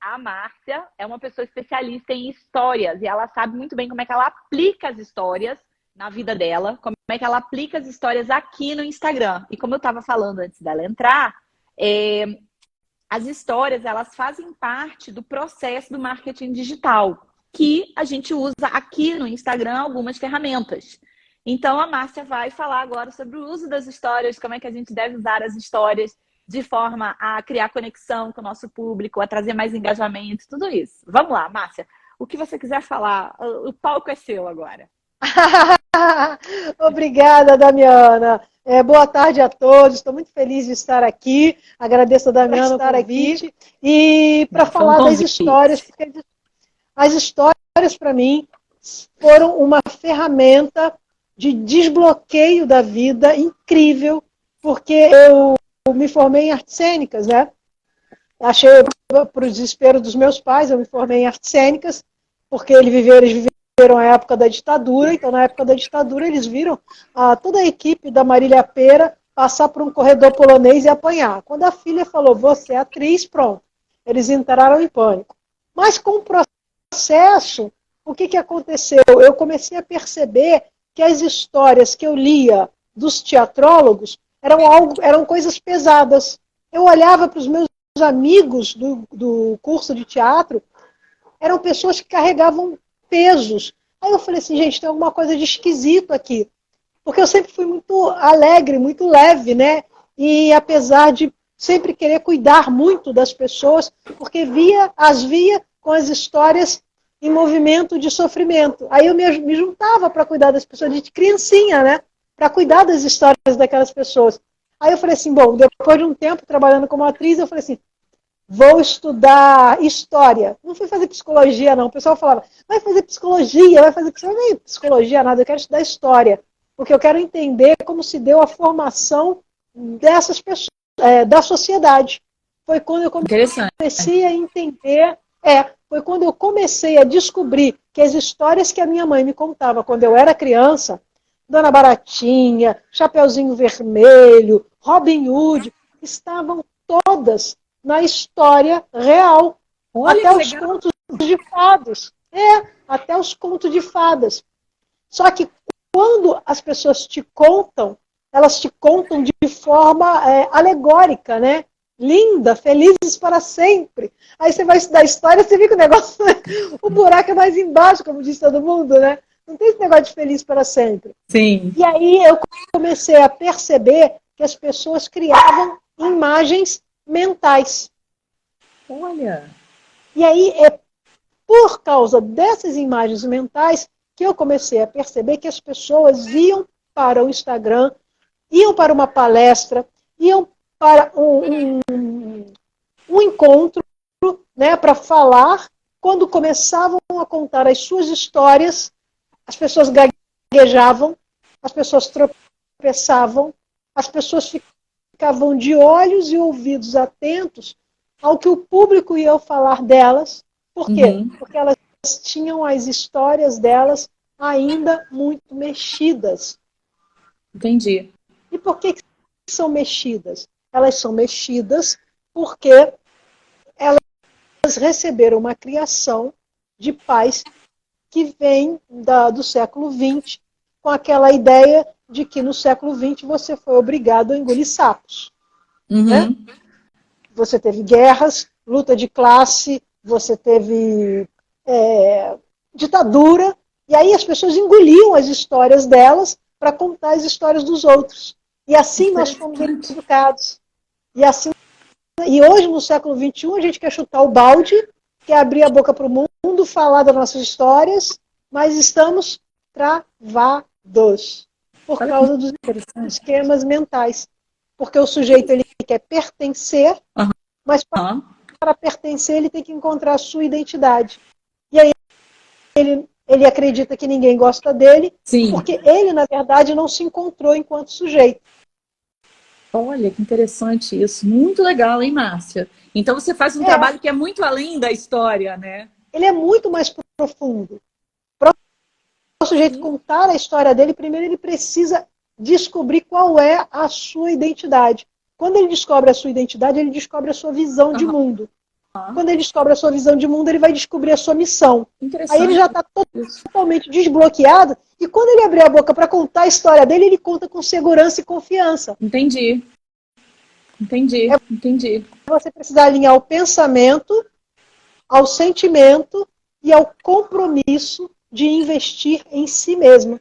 A Márcia é uma pessoa especialista em histórias e ela sabe muito bem como é que ela aplica as histórias na vida dela, como é que ela aplica as histórias aqui no Instagram. E como eu estava falando antes dela entrar, as histórias, elas fazem parte do processo do marketing digital, que a gente usa aqui no Instagram algumas ferramentas. Então, a Márcia vai falar agora sobre o uso das histórias, como é que a gente deve usar as histórias de forma a criar conexão com o nosso público, a trazer mais engajamento, tudo isso. Vamos lá, Márcia. O que você quiser falar, o palco é seu agora. Obrigada, Damiana. Boa tarde a todos. Estou muito feliz de estar aqui. Agradeço a Damiana por estar aqui. E para falar das histórias, porque as histórias, para mim, foram uma ferramenta de desbloqueio da vida incrível, porque eu me formei em artes cênicas, né? Achei, para o desespero dos meus pais, eu me formei em artes cênicas, porque eles viveram a época da ditadura. Então, na época da ditadura, eles viram toda a equipe da Marília Pêra passar por um corredor polonês e apanhar. Quando a filha falou, você é atriz, pronto. Eles entraram em pânico. Mas com o processo, o que aconteceu? Eu comecei a perceber que as histórias que eu lia dos teatrólogos eram coisas pesadas. Eu olhava para os meus amigos do curso de teatro, eram pessoas que carregavam pesos. Aí eu falei assim, gente, tem alguma coisa de esquisito aqui. Porque eu sempre fui muito alegre, muito leve, né? E apesar de sempre querer cuidar muito das pessoas, porque as via com as histórias em movimento de sofrimento. Aí eu me juntava para cuidar das pessoas, de criancinha, né? Para cuidar das histórias daquelas pessoas. Aí eu falei assim, bom, depois de um tempo trabalhando como atriz, eu falei assim, vou estudar história. Não fui fazer psicologia, não. O pessoal falava, vai fazer psicologia, vai fazer psicologia. Nem psicologia, nada, eu quero estudar história. Porque eu quero entender como se deu a formação dessas pessoas, da sociedade. Foi quando eu comecei a entender, foi quando eu comecei a descobrir que as histórias que a minha mãe me contava quando eu era criança, Dona Baratinha, Chapeuzinho Vermelho, Robin Hood, estavam todas na história real. Olha, até os contos de fadas. Até os contos de fadas. Só que quando as pessoas te contam, elas te contam de forma alegórica, né? Linda, felizes para sempre. Aí você vai estudar história, você vê que o negócio, o buraco é mais embaixo, como diz todo mundo, né? Não tem esse negócio de feliz para sempre. Sim. E aí eu comecei a perceber que as pessoas criavam imagens mentais. Olha. E aí é por causa dessas imagens mentais que eu comecei a perceber que as pessoas iam para o Instagram, iam para uma palestra, iam para um encontro, né, para falar. Quando começavam a contar as suas histórias, as pessoas gaguejavam, as pessoas tropeçavam, as pessoas ficavam de olhos e ouvidos atentos ao que o público ia falar delas. Por quê? Porque elas tinham as histórias delas ainda muito mexidas. Entendi. E por que são mexidas? Elas são mexidas porque elas receberam uma criação de pais que vem do século XX, com aquela ideia de que no século XX você foi obrigado a engolir sapos. Né? Você teve guerras, luta de classe, você teve ditadura, e aí as pessoas engoliam as histórias delas para contar as histórias dos outros. E assim nós fomos educados. E hoje, no século XXI, a gente quer chutar o balde, quer abrir a boca para o mundo, falar das nossas histórias, mas estamos travados por causa dos esquemas mentais. Porque o sujeito ele quer pertencer, mas para pertencer ele tem que encontrar a sua identidade. E aí ele acredita que ninguém gosta dele, porque ele, na verdade, não se encontrou enquanto sujeito. Olha, que interessante isso. Muito legal, hein, Márcia? Então você faz um trabalho que é muito além da história, né? Ele é muito mais profundo. Para o sujeito contar a história dele, primeiro ele precisa descobrir qual é a sua identidade. Quando ele descobre a sua identidade, ele descobre a sua visão de mundo. Quando ele descobre a sua visão de mundo, ele vai descobrir a sua missão. Aí ele já está totalmente desbloqueado, e quando ele abrir a boca para contar a história dele, ele conta com segurança e confiança. Entendi. Você precisa alinhar o pensamento ao sentimento e ao compromisso de investir em si mesmo.